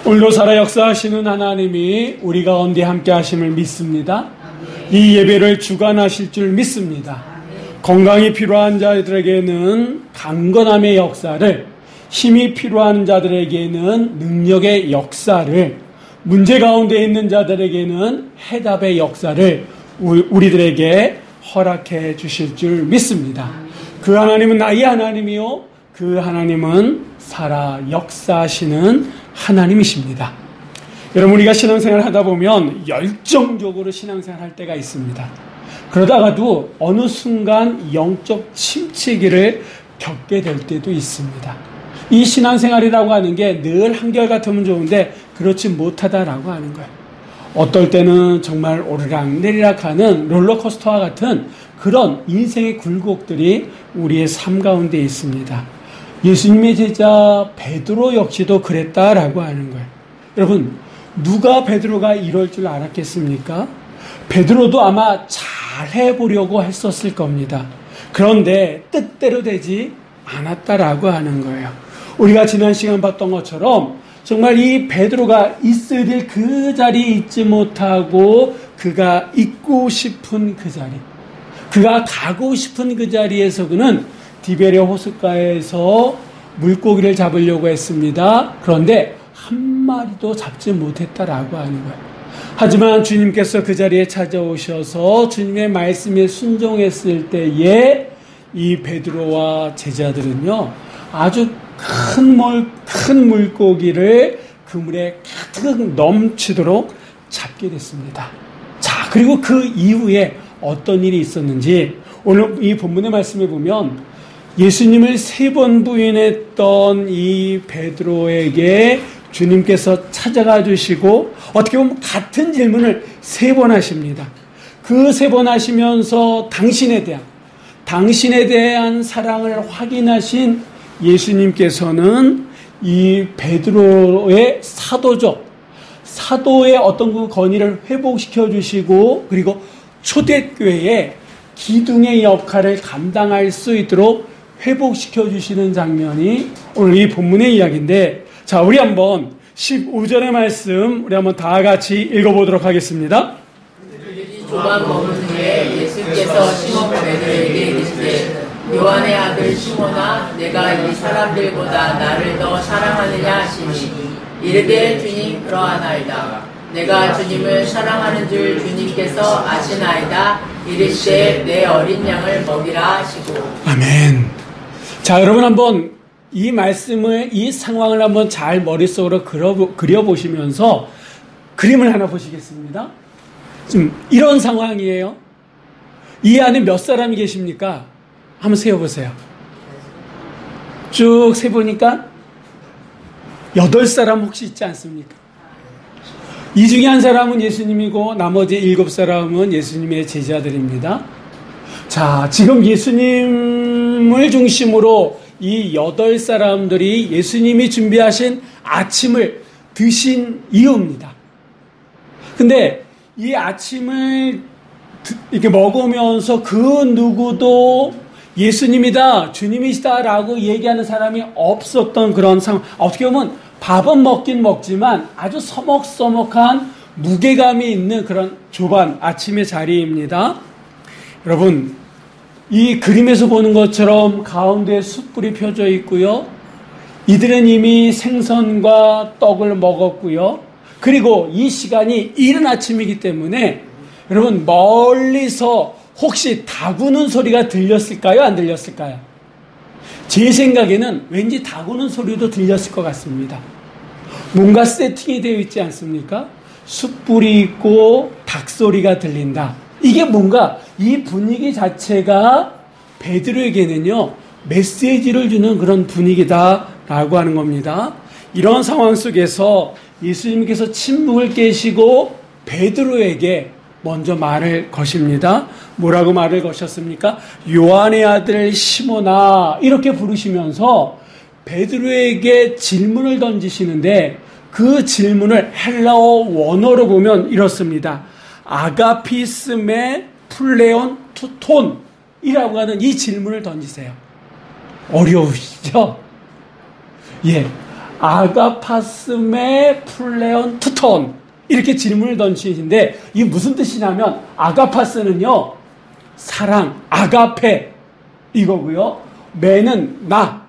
오늘도 살아 역사하시는 하나님이 우리 가운데 함께 하심을 믿습니다. 이 예배를 주관하실 줄 믿습니다. 건강이 필요한 자들에게는 강건함의 역사를, 힘이 필요한 자들에게는 능력의 역사를, 문제 가운데 있는 자들에게는 해답의 역사를 우리들에게 허락해 주실 줄 믿습니다. 그 하나님은 나의 하나님이요, 그 하나님은 살아 역사하시는 하나님이십니다. 여러분, 우리가 신앙생활을 하다 보면 열정적으로 신앙생활을 할 때가 있습니다. 그러다가도 어느 순간 영적 침체기를 겪게 될 때도 있습니다. 이 신앙생활이라고 하는 게 늘 한결같으면 좋은데 그렇지 못하다라고 하는 거예요. 어떨 때는 정말 오르락내리락 하는 롤러코스터와 같은 그런 인생의 굴곡들이 우리의 삶 가운데 있습니다. 예수님의 제자 베드로 역시도 그랬다라고 하는 거예요. 여러분, 누가 베드로가 이럴 줄 알았겠습니까? 베드로도 아마 잘해보려고 했었을 겁니다. 그런데 뜻대로 되지 않았다라고 하는 거예요. 우리가 지난 시간 봤던 것처럼 정말 이 베드로가 있어야 될 그 자리에 있지 못하고 그가 있고 싶은 그 자리, 그가 가고 싶은 그 자리에서 그는 디베랴 호숫가에서 물고기를 잡으려고 했습니다. 그런데 한 마리도 잡지 못했다라고 하는 거예요. 하지만 주님께서 그 자리에 찾아오셔서 주님의 말씀에 순종했을 때에 이 베드로와 제자들은요, 아주 큰 물고기를 그물에 가득 넘치도록 잡게 됐습니다. 자, 그리고 그 이후에 어떤 일이 있었는지 오늘 이 본문의 말씀에 보면 예수님을 3번 부인했던 이 베드로에게 주님께서 찾아가 주시고 어떻게 보면 같은 질문을 3번 하십니다. 그 3번 하시면서 당신에 대한 사랑을 확인하신 예수님께서는 이 베드로의 사도의 어떤 그 권위를 회복시켜 주시고, 그리고 초대교회의 기둥의 역할을 감당할 수 있도록 회복시켜 주시는 장면이 오늘 이 본문의 이야기인데, 자, 우리 한번 15절의 말씀 우리 한번 다 같이 읽어보도록 하겠습니다. 조반 머문 후에 예수께서 시몬 베드로에게 이르시되 요한의 아들 시몬아, 내가 이 사람들보다 나를 더 사랑하느냐 하시니 이르되 주님 그러하나이다. 내가 주님을 사랑하는 줄 주님께서 아시나이다. 이르시되 내 어린 양을 먹이라 하시고. 아멘. 자, 여러분 한번 이 말씀을, 이 상황을 한번 잘 머릿속으로 그려보시면서 그림을 하나 보시겠습니다. 지금 이런 상황이에요. 이 안에 몇 사람이 계십니까? 한번 세어보세요. 쭉 세보니까 8사람 혹시 있지 않습니까? 이 중에 한 사람은 예수님이고 나머지 7사람은 예수님의 제자들입니다. 자, 지금 예수님을 중심으로 이 8사람들이 예수님이 준비하신 아침을 드신 이유입니다. 근데 이 아침을 이렇게 먹으면서 그 누구도 예수님이다, 주님이시다라고 얘기하는 사람이 없었던 그런 상황. 어떻게 보면 밥은 먹긴 먹지만 아주 서먹서먹한 무게감이 있는 그런 좁은 아침의 자리입니다. 여러분, 이 그림에서 보는 것처럼 가운데 숯불이 펴져 있고요. 이들은 이미 생선과 떡을 먹었고요. 그리고 이 시간이 이른 아침이기 때문에 여러분, 멀리서 혹시 다구는 소리가 들렸을까요? 안 들렸을까요? 제 생각에는 왠지 다구는 소리도 들렸을 것 같습니다. 뭔가 세팅이 되어 있지 않습니까? 숯불이 있고 닭소리가 들린다. 이게 뭔가 이 분위기 자체가 베드로에게는요, 메시지를 주는 그런 분위기다라고 하는 겁니다. 이런 상황 속에서 예수님께서 침묵을 깨시고 베드로에게 먼저 말을 거십니다. 뭐라고 말을 거셨습니까? 요한의 아들 시몬아, 이렇게 부르시면서 베드로에게 질문을 던지시는데, 그 질문을 헬라어 원어로 보면 이렇습니다. 아가피스메 플레온 투톤이라고 하는 이 질문을 던지세요. 어려우시죠? 예. 아가파스메 플레온 투톤 이렇게 질문을 던지시는데 이게 무슨 뜻이냐면 아가파스는요 사랑 아가페 이거고요. 메는 나,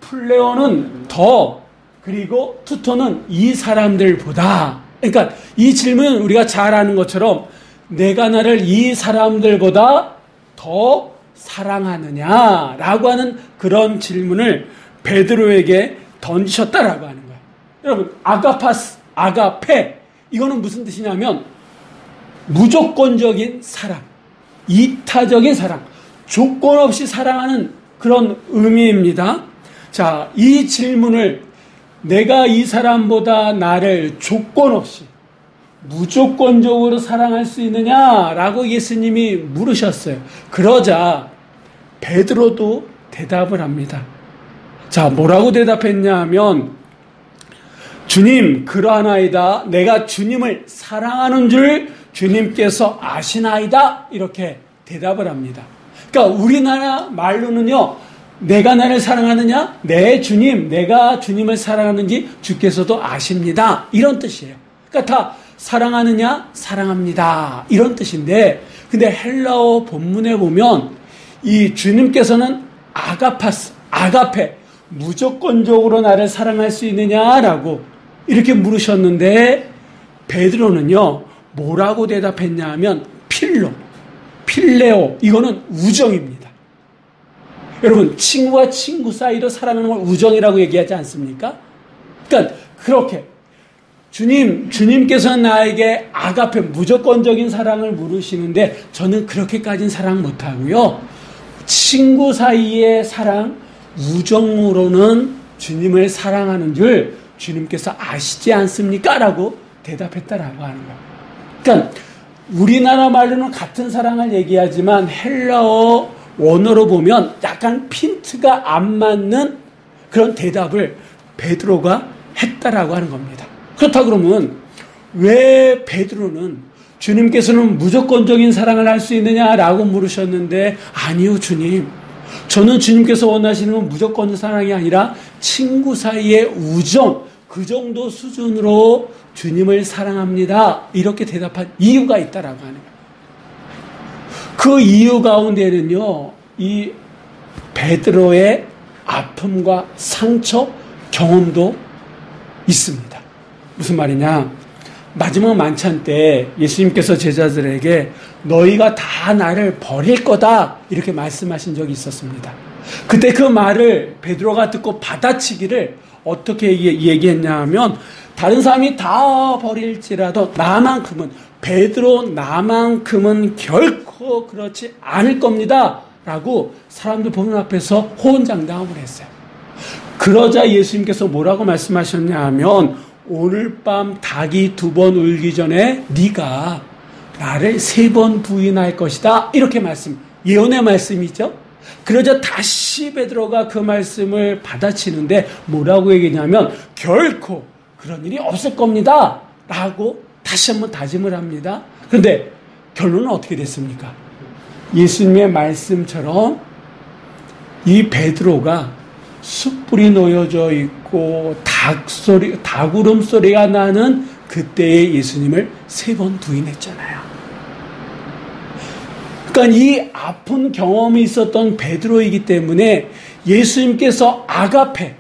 플레온은 더, 그리고 투톤은 이 사람들보다. 그러니까 이 질문은 우리가 잘 아는 것처럼 내가 나를 이 사람들보다 더 사랑하느냐라고 하는 그런 질문을 베드로에게 던지셨다라고 하는 거예요. 여러분 아가파스, 아가페 이거는 무슨 뜻이냐면 무조건적인 사랑, 이타적인 사랑, 조건 없이 사랑하는 그런 의미입니다. 자, 이 질문을 내가 이 사람보다 나를 조건 없이 무조건적으로 사랑할 수 있느냐라고 예수님이 물으셨어요. 그러자 베드로도 대답을 합니다. 자, 뭐라고 대답했냐 하면 주님, 그러하나이다. 내가 주님을 사랑하는 줄 주님께서 아시나이다. 이렇게 대답을 합니다. 그러니까 우리나라 말로는요, 내가 나를 사랑하느냐? 네, 주님, 내가 주님을 사랑하는지 주께서도 아십니다. 이런 뜻이에요. 그러니까 다 사랑하느냐? 사랑합니다. 이런 뜻인데, 근데 헬라어 본문에 보면 이 주님께서는 아가파스, 아가페, 무조건적으로 나를 사랑할 수 있느냐라고 이렇게 물으셨는데 베드로는요, 뭐라고 대답했냐 하면 필로, 필레오, 이거는 우정입니다. 여러분, 친구와 친구 사이로 사랑하는 걸 우정이라고 얘기하지 않습니까? 그러니까 그렇게 주님께서는 나에게 아가페, 무조건적인 사랑을 물으시는데 저는 그렇게까지는 사랑 못하고요. 친구 사이의 사랑, 우정으로는 주님을 사랑하는 줄 주님께서 아시지 않습니까? 라고 대답했다라고 하는 거예요. 그러니까 우리나라 말로는 같은 사랑을 얘기하지만 헬라어 원어로 보면 약간 핀트가 안 맞는 그런 대답을 베드로가 했다라고 하는 겁니다. 그렇다 그러면 왜 베드로는 주님께서는 무조건적인 사랑을 할 수 있느냐라고 물으셨는데 아니요 주님, 저는 주님께서 원하시는 건 무조건 사랑이 아니라 친구 사이의 우정, 그 정도 수준으로 주님을 사랑합니다. 이렇게 대답한 이유가 있다라고 하는 거예요. 그 이유 가운데는요, 이 베드로의 아픔과 상처 경험도 있습니다. 무슨 말이냐? 마지막 만찬 때 예수님께서 제자들에게 너희가 다 나를 버릴 거다 이렇게 말씀하신 적이 있었습니다. 그때 그 말을 베드로가 듣고 받아치기를 어떻게 얘기했냐 하면 다른 사람이 다 버릴지라도 나만큼은, 베드로 나만큼은 결코 그렇지 않을 겁니다 라고 사람들 보는 앞에서 호언장담을 했어요. 그러자 예수님께서 뭐라고 말씀하셨냐 하면 오늘 밤 닭이 2번 울기 전에 네가 나를 3번 부인할 것이다 이렇게 예언의 말씀이죠. 그러자 다시 베드로가 그 말씀을 받아치는데 뭐라고 얘기냐면 결코 그런 일이 없을 겁니다 라고 다시 한번 다짐을 합니다. 그런데 결론은 어떻게 됐습니까? 예수님의 말씀처럼 이 베드로가 숯불이 놓여져 있고 닭 울음소리가 나는 그때의 예수님을 3번 부인했잖아요. 그러니까 이 아픈 경험이 있었던 베드로이기 때문에 예수님께서 아가페,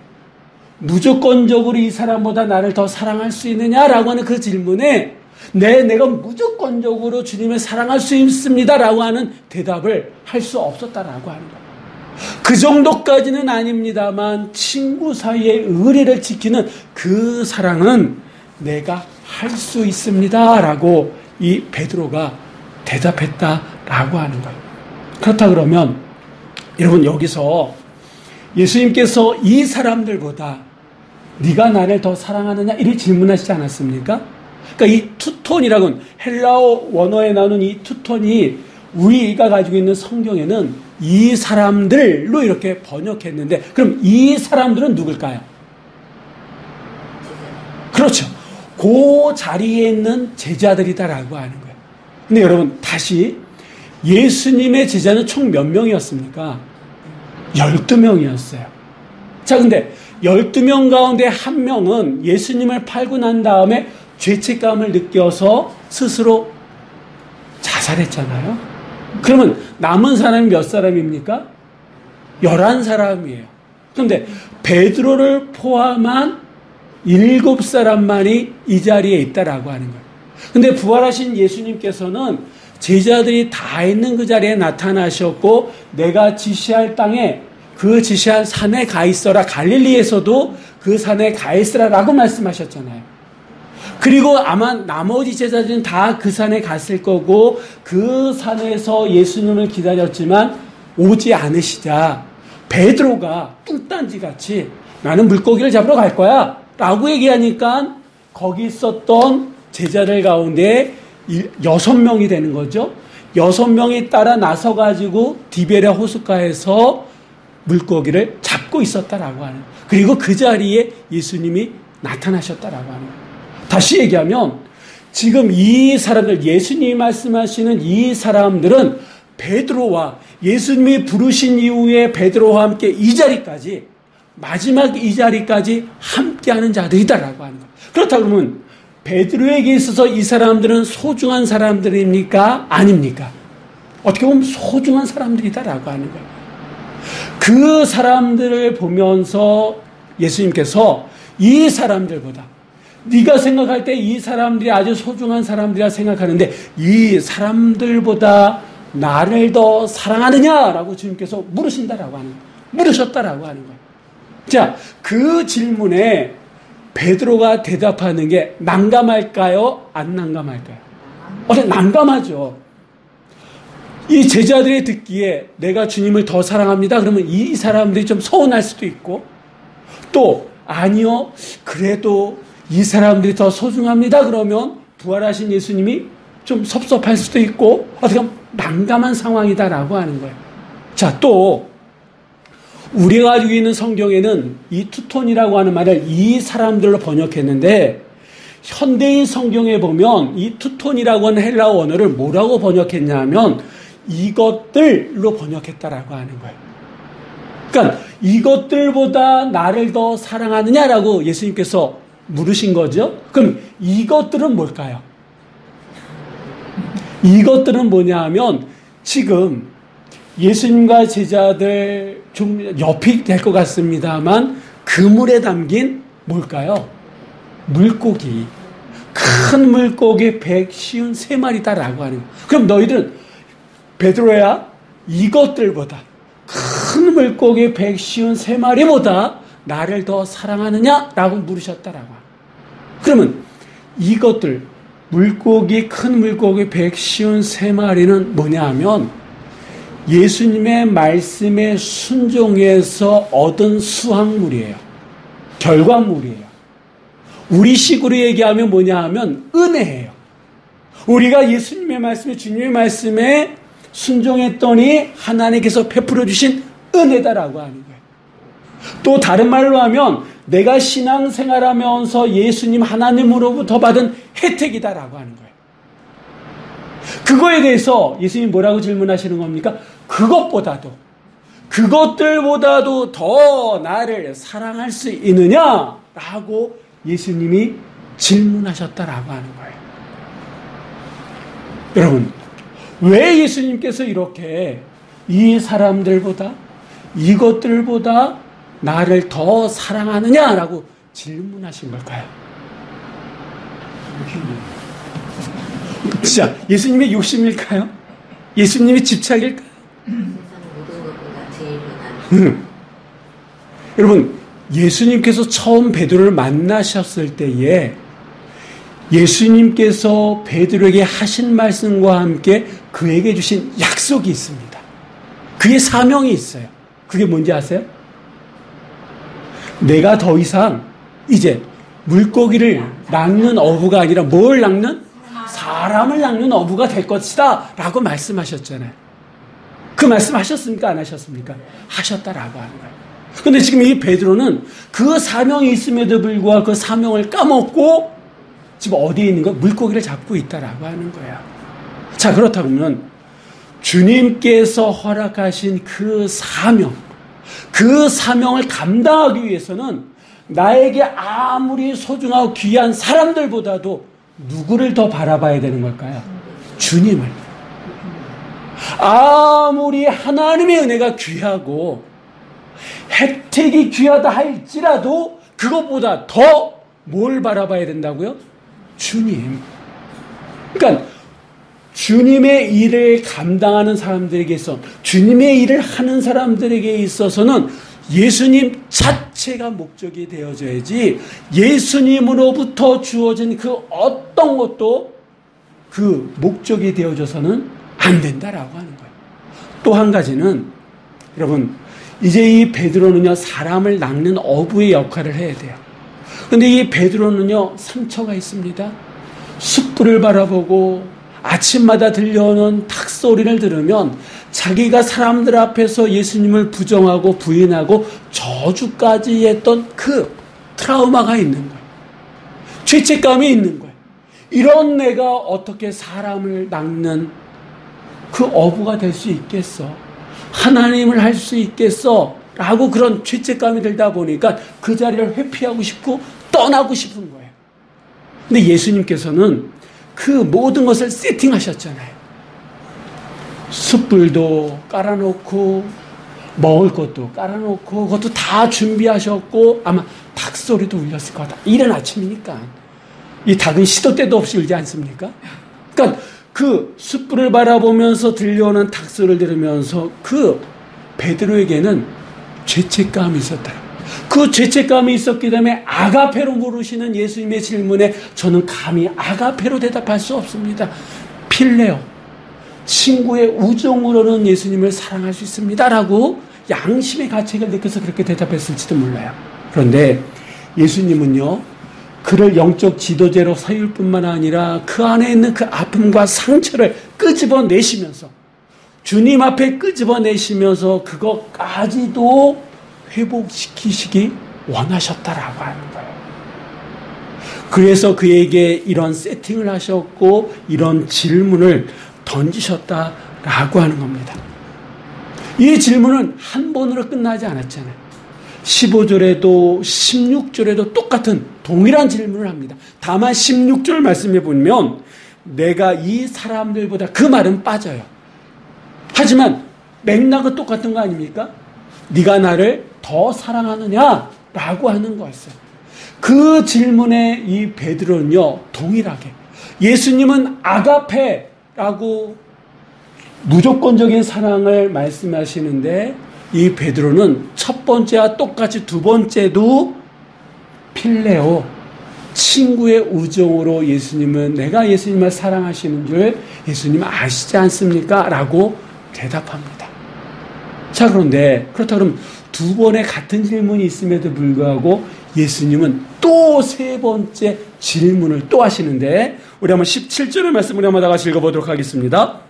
무조건적으로 이 사람보다 나를 더 사랑할 수 있느냐라고 하는 그 질문에 내가 무조건적으로 주님을 사랑할 수 있습니다라고 하는 대답을 할 수 없었다라고 하는 거예요. 그 정도까지는 아닙니다만 친구 사이의 의리를 지키는 그 사랑은 내가 할 수 있습니다라고 이 베드로가 대답했다라고 하는 거예요. 그렇다 그러면 여러분 여기서 예수님께서 이 사람들보다 네가 나를 더 사랑하느냐 이렇게 질문하시지 않았습니까? 그러니까 이 투톤이라고는 헬라어 원어에 나오는 이 투톤이 우리가 가지고 있는 성경에는 이 사람들로 이렇게 번역했는데 그럼 이 사람들은 누굴까요? 그렇죠. 그 자리에 있는 제자들이다라고 하는 거예요. 근데 여러분 다시 예수님의 제자는 총 몇 명이었습니까? 12명이었어요. 자, 근데 12명 가운데 1명은 예수님을 팔고 난 다음에 죄책감을 느껴서 스스로 자살했잖아요. 그러면 남은 사람이 몇 사람입니까? 11사람이에요. 그런데 베드로를 포함한 7사람만이 이 자리에 있다라고 하는 거예요. 근데 부활하신 예수님께서는 제자들이 다 있는 그 자리에 나타나셨고, 내가 지시할 땅에 그 지시한 산에 가 있어라. 갈릴리에서도 그 산에 가 있으라라고 말씀하셨잖아요. 그리고 아마 나머지 제자들은 다 그 산에 갔을 거고, 그 산에서 예수님을 기다렸지만 오지 않으시자 베드로가 뚱딴지같이 나는 물고기를 잡으러 갈 거야 라고 얘기하니까 거기 있었던 제자들 가운데 6명이 되는 거죠. 6명이 따라 나서가지고 디베랴 호숫가에서 물고기를 잡고 있었다라고 하는, 그리고 그 자리에 예수님이 나타나셨다라고 하는 거예요. 다시 얘기하면 지금 이 사람들, 예수님이 말씀하시는 이 사람들은 베드로와 예수님이 부르신 이후에 베드로와 함께 이 자리까지, 마지막 이 자리까지 함께하는 자들이다라고 하는 거예요. 그렇다 그러면 베드로에게 있어서 이 사람들은 소중한 사람들입니까? 아닙니까? 어떻게 보면 소중한 사람들이다라고 하는 거예요. 그 사람들을 보면서 예수님께서 이 사람들보다, 네가 생각할 때 이 사람들이 아주 소중한 사람들이라 생각하는데 이 사람들보다 나를 더 사랑하느냐라고 주님께서 물으신다라고 하는 거예요. 물으셨다라고 하는 거예요. 자, 그 질문에 베드로가 대답하는 게 난감할까요? 안 난감할까요? 난감하죠. 이 제자들이 듣기에 내가 주님을 더 사랑합니다. 그러면 이 사람들이 좀 서운할 수도 있고, 또 아니요, 그래도 이 사람들이 더 소중합니다. 그러면 부활하신 예수님이 좀 섭섭할 수도 있고, 어떻게 보면 난감한 상황이다라고 하는 거예요. 자, 또 우리가 가지고 있는 성경에는 이 투톤이라고 하는 말을 이 사람들로 번역했는데, 현대인 성경에 보면 이 투톤이라고 하는 헬라어 원어를 뭐라고 번역했냐면 이것들로 번역했다라고 하는 거예요. 그러니까 이것들보다 나를 더 사랑하느냐라고 예수님께서 물으신 거죠. 그럼 이것들은 뭘까요? 이것들은 뭐냐 하면 지금 예수님과 제자들 좀 옆이 될 것 같습니다만 그물에 담긴 뭘까요? 물고기. 큰 물고기 153마리다라고 하는 거예요. 그럼 너희들은 베드로야, 이것들보다 큰 물고기 153마리보다 나를 더 사랑하느냐라고 물으셨다라고 합니다. 그러면 이것들, 물고기, 큰 물고기 153마리는 뭐냐 하면 예수님의 말씀에 순종해서 얻은 수확물이에요. 결과물이에요. 우리식으로 얘기하면 뭐냐 하면 은혜예요. 우리가 예수님의 말씀에, 주님의 말씀에 순종했더니 하나님께서 베풀어 주신 은혜다라고 하는 거예요. 또 다른 말로 하면 내가 신앙생활하면서 예수님 하나님으로부터 받은 혜택이다라고 하는 거예요. 그거에 대해서 예수님이 뭐라고 질문하시는 겁니까? 그것들보다도 더 나를 사랑할 수 있느냐라고 예수님이 질문하셨다라고 하는 거예요. 여러분, 왜 예수님께서 이렇게 이 사람들보다, 이것들보다 나를 더 사랑하느냐라고 질문하신 걸까요? 자, 예수님의 욕심일까요? 예수님의 집착일까요? 여러분, 예수님께서 처음 베드로를 만나셨을 때에 예수님께서 베드로에게 하신 말씀과 함께 그에게 주신 약속이 있습니다. 그의 사명이 있어요. 그게 뭔지 아세요? 내가 더 이상 이제 물고기를 낚는 어부가 아니라 뭘 낚는? 사람을 낚는 어부가 될 것이다 라고 말씀하셨잖아요. 그 말씀 하셨습니까? 안 하셨습니까? 하셨다라고 하는 거예요. 그런데 지금 이 베드로는 그 사명이 있음에도 불구하고 그 사명을 까먹고 지금 어디에 있는 거? 물고기를 잡고 있다라고 하는 거예요. 자, 그렇다면 주님께서 허락하신 그 사명을 감당하기 위해서는 나에게 아무리 소중하고 귀한 사람들보다도 누구를 더 바라봐야 되는 걸까요? 주님을. 아무리 하나님의 은혜가 귀하고 혜택이 귀하다 할지라도 그것보다 더 뭘 바라봐야 된다고요? 주님. 그러니까 주님의 일을 감당하는 사람들에게 있어, 주님의 일을 하는 사람들에게 있어서는 예수님 자체가 목적이 되어져야지 예수님으로부터 주어진 그 어떤 것도 그 목적이 되어져서는 안 된다라고 하는 거예요. 또 한 가지는 여러분, 이제 이 베드로는요, 사람을 낚는 어부의 역할을 해야 돼요. 근데 이 베드로는요, 상처가 있습니다. 숯불을 바라보고 아침마다 들려오는 닭 소리를 들으면 자기가 사람들 앞에서 예수님을 부정하고 부인하고 저주까지 했던 그 트라우마가 있는 거예요. 죄책감이 있는 거예요. 이런 내가 어떻게 사람을 낚는 그 어부가 될 수 있겠어? 하나님을 할 수 있겠어? 라고 그런 죄책감이 들다 보니까 그 자리를 회피하고 싶고 떠나고 싶은 거예요. 근데 예수님께서는 그 모든 것을 세팅하셨잖아요. 숯불도 깔아놓고 먹을 것도 깔아놓고 그것도 다 준비하셨고 아마 닭소리도 울렸을 것 같아요. 이른 아침이니까. 이 닭은 시도 때도 없이 울지 않습니까? 그러니까 그 숯불을 바라보면서 들려오는 닭소리를 들으면서 그 베드로에게는 죄책감이 있었다. 그 죄책감이 있었기 때문에 아가페로 물으시는 예수님의 질문에 저는 감히 아가페로 대답할 수 없습니다. 필레오, 친구의 우정으로는 예수님을 사랑할 수 있습니다. 라고 양심의 가책을 느껴서 그렇게 대답했을지도 몰라요. 그런데 예수님은요, 그를 영적 지도자로 세울 뿐만 아니라 그 안에 있는 그 아픔과 상처를 끄집어내시면서 주님 앞에 끄집어내시면서 그것까지도 회복시키시기 원하셨다라고 하는 거예요. 그래서 그에게 이런 세팅을 하셨고 이런 질문을 던지셨다라고 하는 겁니다. 이 질문은 한 번으로 끝나지 않았잖아요. 15절에도 16절에도 똑같은 동일한 질문을 합니다. 다만 16절 말씀해 보면 내가 이 사람들보다 그 말은 빠져요. 하지만 맥락은 똑같은 거 아닙니까? 네가 나를 더 사랑하느냐라고 하는 거였어요. 그 질문에 이 베드로는요, 동일하게 예수님은 아가페라고 무조건적인 사랑을 말씀하시는데 이 베드로는 첫 번째와 똑같이 두 번째도 필레오, 친구의 우정으로 예수님은 내가 예수님을 사랑하시는 줄 예수님 아시지 않습니까? 라고 대답합니다. 자, 그런데 그렇다 그러면 두 번의 같은 질문이 있음에도 불구하고 예수님은 또 세 번째 질문을 또 하시는데 우리 한번 17절의 말씀을 한번 다 같이 읽어보도록 하겠습니다.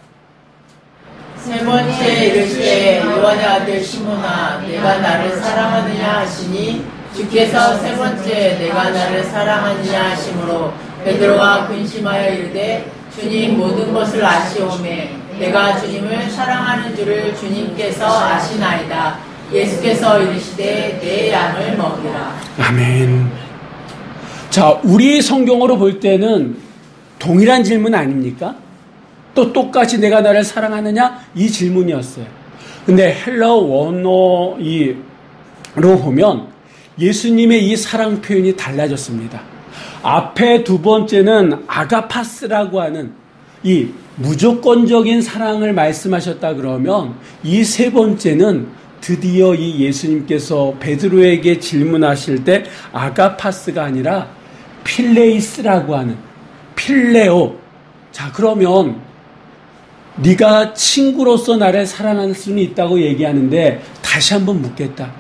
세 번째 이르시되 요한의 아들 시몬아 내가 나를 사랑하느냐 하시니 주께서 세 번째 내가 나를 사랑하느냐 하심으로 베드로가 근심하여 이르되 주님 모든 것을 아시오매 내가 주님을 사랑하는 줄을 주님께서 아시나이다. 예수께서 이르시되 내 양을 먹이라. 아멘. 자, 우리 성경으로 볼 때는 동일한 질문 아닙니까? 또 똑같이 내가 나를 사랑하느냐? 이 질문이었어요. 근데 헬라어 원어로 보면 예수님의 이 사랑 표현이 달라졌습니다. 앞에 두 번째는 아가파스라고 하는 이 무조건적인 사랑을 말씀하셨다 그러면 이 세 번째는 드디어 이 예수님께서 베드로에게 질문하실 때 아가파스가 아니라 필레이스라고 하는 필레오. 자, 그러면 네가 친구로서 나를 사랑할 수는 있다고 얘기하는데 다시 한번 묻겠다.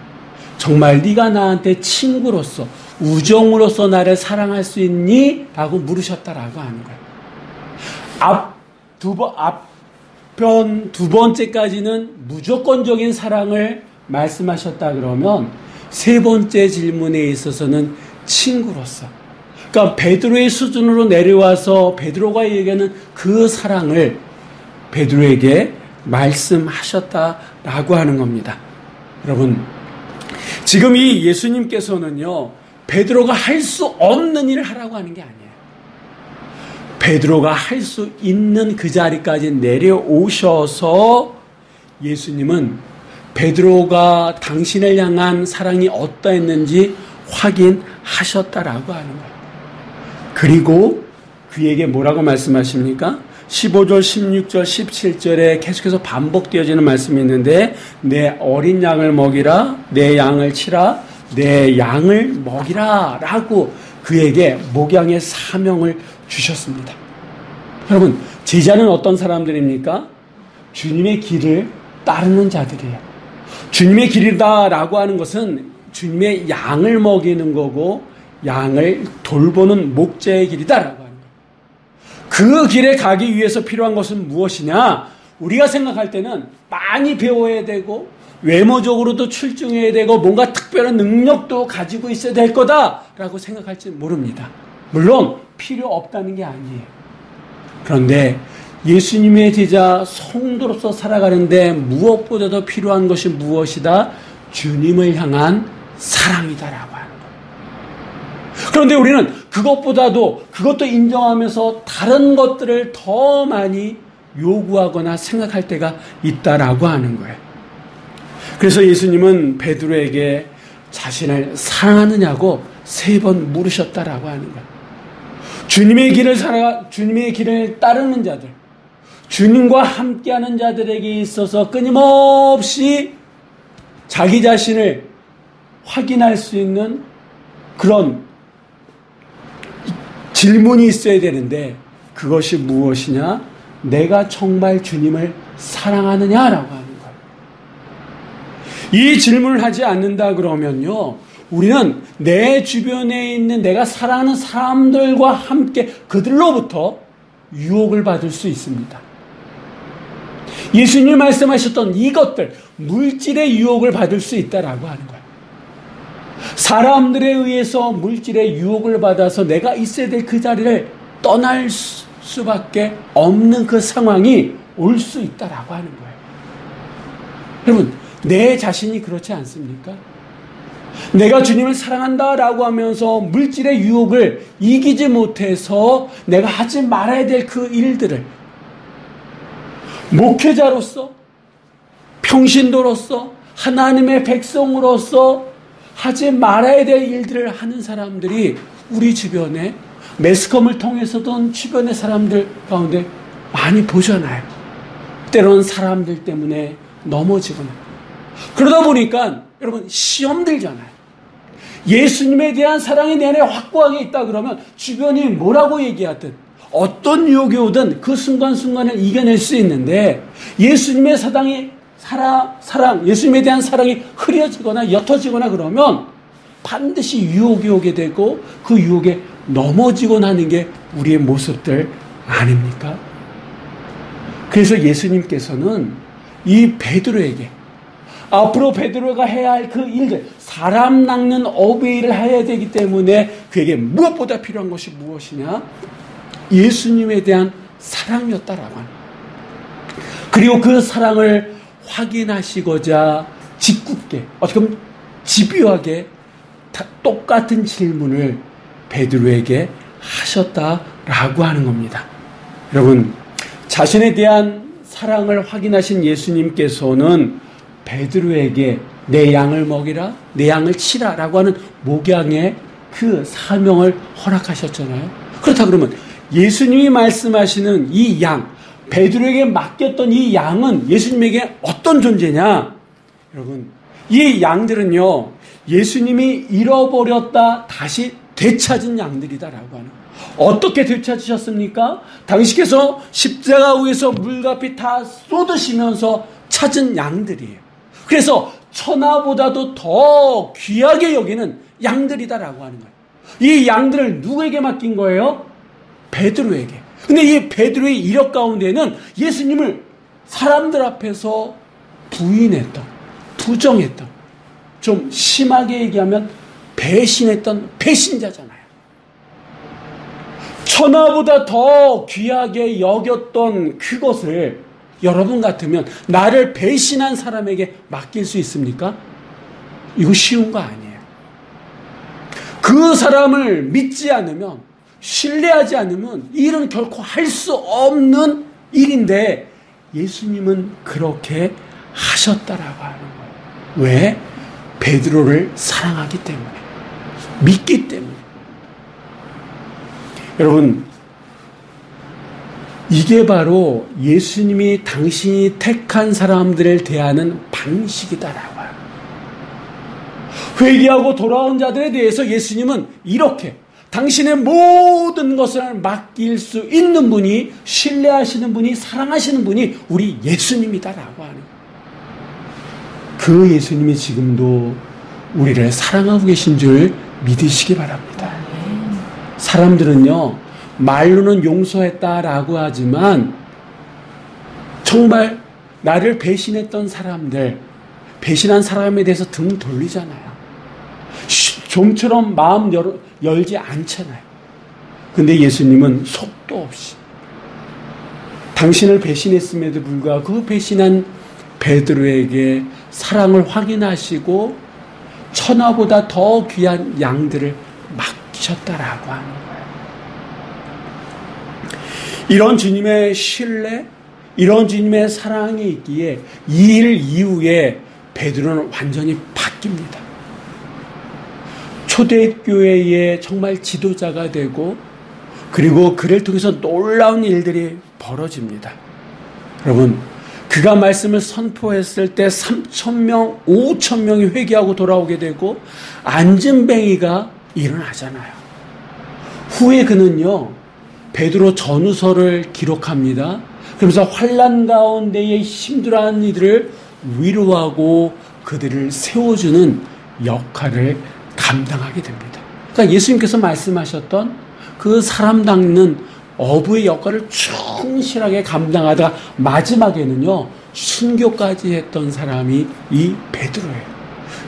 정말 네가 나한테 친구로서 우정으로서 나를 사랑할 수 있니? 라고 물으셨다라고 하는 거예요. 앞편 두 번째까지는 무조건적인 사랑을 말씀하셨다 그러면 세 번째 질문에 있어서는 친구로서, 그러니까 베드로의 수준으로 내려와서 베드로가 얘기하는 그 사랑을 베드로에게 말씀하셨다라고 하는 겁니다. 여러분, 지금 이 예수님께서는요, 베드로가 할 수 없는 일을 하라고 하는 게 아니에요. 베드로가 할 수 있는 그 자리까지 내려오셔서 예수님은 베드로가 당신을 향한 사랑이 어떠했는지 확인하셨다라고 하는 거예요. 그리고 그에게 뭐라고 말씀하십니까? 15절, 16절, 17절에 계속해서 반복되어지는 말씀이 있는데 내 어린 양을 먹이라, 내 양을 치라, 내 양을 먹이라 라고 그에게 목양의 사명을 주셨습니다. 여러분, 제자는 어떤 사람들입니까? 주님의 길을 따르는 자들이에요. 주님의 길이다라고 하는 것은 주님의 양을 먹이는 거고 양을 돌보는 목자의 길이다라고 하는 거예요. 그 길에 가기 위해서 필요한 것은 무엇이냐? 우리가 생각할 때는 많이 배워야 되고 외모적으로도 출중해야 되고 뭔가 특별한 능력도 가지고 있어야 될 거다라고 생각할지 모릅니다. 물론 필요 없다는 게 아니에요. 그런데 예수님의 제자 성도로서 살아가는데 무엇보다도 필요한 것이 무엇이다? 주님을 향한 사랑이다라고 하는 거예요. 그런데 우리는 그것도 인정하면서 다른 것들을 더 많이 요구하거나 생각할 때가 있다라고 하는 거예요. 그래서 예수님은 베드로에게 자신을 사랑하느냐고 3번 물으셨다라고 하는 거예요. 주님의 길을 따르는 자들, 주님과 함께하는 자들에게 있어서 끊임없이 자기 자신을 확인할 수 있는 그런 질문이 있어야 되는데 그것이 무엇이냐? 내가 정말 주님을 사랑하느냐라고 하는 거예요. 이 질문을 하지 않는다 그러면요, 우리는 내 주변에 있는 내가 사랑하는 사람들과 함께 그들로부터 유혹을 받을 수 있습니다. 예수님이 말씀하셨던 이것들, 물질의 유혹을 받을 수 있다라고 하는 거예요. 사람들에 의해서 물질의 유혹을 받아서 내가 있어야 될 그 자리를 떠날 수밖에 없는 그 상황이 올 수 있다라고 하는 거예요. 여러분, 내 자신이 그렇지 않습니까? 내가 주님을 사랑한다라고 하면서 물질의 유혹을 이기지 못해서 내가 하지 말아야 될 그 일들을 목회자로서, 평신도로서, 하나님의 백성으로서 하지 말아야 될 일들을 하는 사람들이 우리 주변에 매스컴을 통해서든 주변의 사람들 가운데 많이 보잖아요. 때로는 사람들 때문에 넘어지거나. 그러다 보니까 여러분 시험 들잖아요. 예수님에 대한 사랑이 내 안에 확고하게 있다 그러면 주변이 뭐라고 얘기하든 어떤 유혹이 오든 그 순간순간을 이겨낼 수 있는데 예수님의 예수님에 대한 사랑이 흐려지거나 옅어지거나 그러면 반드시 유혹이 오게 되고 그 유혹에 넘어지곤 하는 게 우리의 모습들 아닙니까? 그래서 예수님께서는 이 베드로에게 앞으로 베드로가 해야 할 그 일들, 사람 낚는 어부의 일을 해야 되기 때문에 그에게 무엇보다 필요한 것이 무엇이냐? 예수님에 대한 사랑이었다라고 합니다. 그리고 그 사랑을 확인하시고자 짓궂게, 어떻게 보면 집요하게 똑같은 질문을 베드로에게 하셨다라고 하는 겁니다. 여러분, 자신에 대한 사랑을 확인하신 예수님께서는 베드로에게 내 양을 먹이라, 내 양을 치라 라고 하는 목양의 그 사명을 허락하셨잖아요. 그렇다 그러면 예수님이 말씀하시는 이 양, 베드로에게 맡겼던 이 양은 예수님에게 어떤 존재냐? 여러분, 이 양들은요, 예수님이 잃어버렸다 다시 되찾은 양들이다라고 하는. 어떻게 되찾으셨습니까? 당시께서 십자가 위에서 물과 피 다 쏟으시면서 찾은 양들이에요. 그래서 천하보다도 더 귀하게 여기는 양들이다라고 하는 거예요. 이 양들을 누구에게 맡긴 거예요? 베드로에게. 근데 이 베드로의 이력 가운데는 예수님을 사람들 앞에서 부인했던, 부정했던, 좀 심하게 얘기하면 배신했던 배신자잖아요. 천하보다 더 귀하게 여겼던 그것을 여러분 같으면 나를 배신한 사람에게 맡길 수 있습니까? 이거 쉬운 거 아니에요. 그 사람을 믿지 않으면, 신뢰하지 않으면 이 일은 결코 할 수 없는 일인데 예수님은 그렇게 하셨다라고 하는 거예요. 왜? 베드로를 사랑하기 때문에, 믿기 때문에. 여러분, 이게 바로 예수님이 당신이 택한 사람들을 대하는 방식이다라고 해요. 회개하고 돌아온 자들에 대해서 예수님은 이렇게 당신의 모든 것을 맡길 수 있는 분이, 신뢰하시는 분이, 사랑하시는 분이 우리 예수님이다라고 하는, 그 예수님이 지금도 우리를 사랑하고 계신 줄 믿으시기 바랍니다. 사람들은요, 말로는 용서했다라고 하지만 정말 나를 배신했던 사람들, 배신한 사람에 대해서 등 돌리잖아요. 좀처럼 마음 열지 않잖아요. 근데 예수님은 속도 없이 당신을 배신했음에도 불구하고 그 배신한 베드로에게 사랑을 확인하시고 천하보다 더 귀한 양들을 맡기셨다라고 하는 거예요. 이런 주님의 신뢰, 이런 주님의 사랑이 있기에 이 일 이후에 베드로는 완전히 바뀝니다. 초대교회의 정말 지도자가 되고, 그리고 그를 통해서 놀라운 일들이 벌어집니다. 여러분, 그가 말씀을 선포했을 때 3,000명, 5,000명이 회개하고 돌아오게 되고 안진뱅이가 일어나잖아요. 후에 그는요, 베드로 전후서를 기록합니다. 그러면서 환난 가운데에 힘들어하는 이들을 위로하고 그들을 세워주는 역할을 감당하게 됩니다. 그러니까 예수님께서 말씀하셨던 그 사람 닦는 어부의 역할을 충실하게 감당하다가 마지막에는요, 순교까지 했던 사람이 이 베드로예요.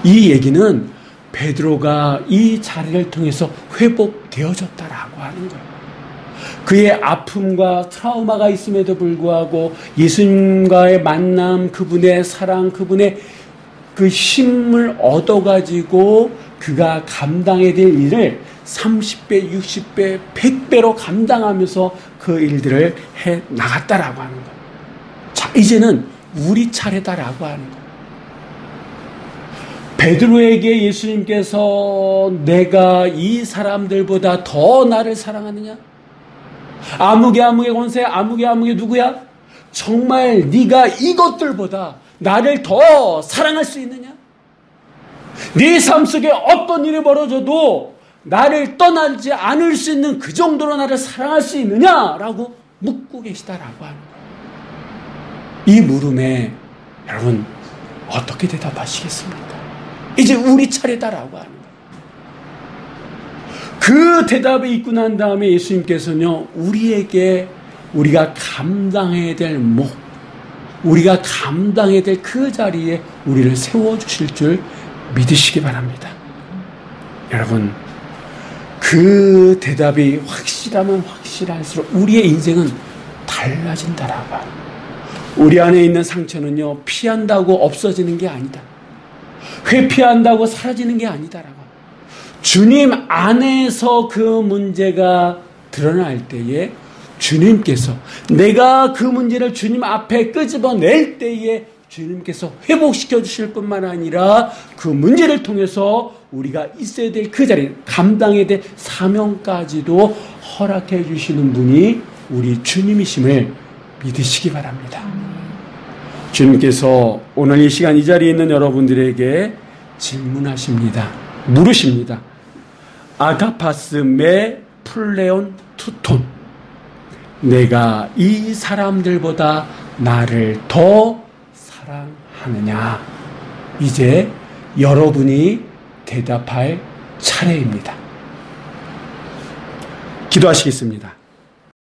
이 얘기는 베드로가 이 자리를 통해서 회복되어졌다라고 하는 거예요. 그의 아픔과 트라우마가 있음에도 불구하고 예수님과의 만남, 그분의 사랑, 그분의 그 힘을 얻어가지고 그가 감당해야 될 일을 30배, 60배, 100배로 감당하면서 그 일들을 해 나갔다라고 하는 거예요. 자, 이제는 우리 차례다라고 하는 거예요. 베드로에게 예수님께서 내가 이 사람들보다 더 나를 사랑하느냐? 아무개 권세, 아무개 누구야? 정말 네가 이것들보다 나를 더 사랑할 수 있느냐? 네 삶 속에 어떤 일이 벌어져도 나를 떠나지 않을 수 있는 그 정도로 나를 사랑할 수 있느냐라고 묻고 계시다라고 하는 거예요. 이 물음에 여러분 어떻게 대답하시겠습니까? 이제 우리 차례다라고 하는 거예요. 그 대답이 있고 난 다음에 예수님께서는요, 우리에게 우리가 감당해야 될 목, 우리가 감당해야 될 그 자리에 우리를 세워주실 줄 믿으시기 바랍니다. 여러분, 그 대답이 확실하면 확실할수록 우리의 인생은 달라진다라고 합니다. 우리 안에 있는 상처는요, 피한다고 없어지는 게 아니다. 회피한다고 사라지는 게 아니다라고. 주님 안에서 그 문제가 드러날 때에 주님께서, 내가 그 문제를 주님 앞에 끄집어낼 때에 주님께서 회복시켜 주실 뿐만 아니라 그 문제를 통해서 우리가 있어야 될 그 자리, 감당해야 될 사명까지도 허락해 주시는 분이 우리 주님이심을 믿으시기 바랍니다. 주님께서 오늘 이 시간 이 자리에 있는 여러분들에게 질문하십니다. 물으십니다. 아가파스 메 플레온 투톤, 내가 이 사람들보다 나를 더 사랑하느냐? 이제 여러분이 대답할 차례입니다. 기도하시겠습니다.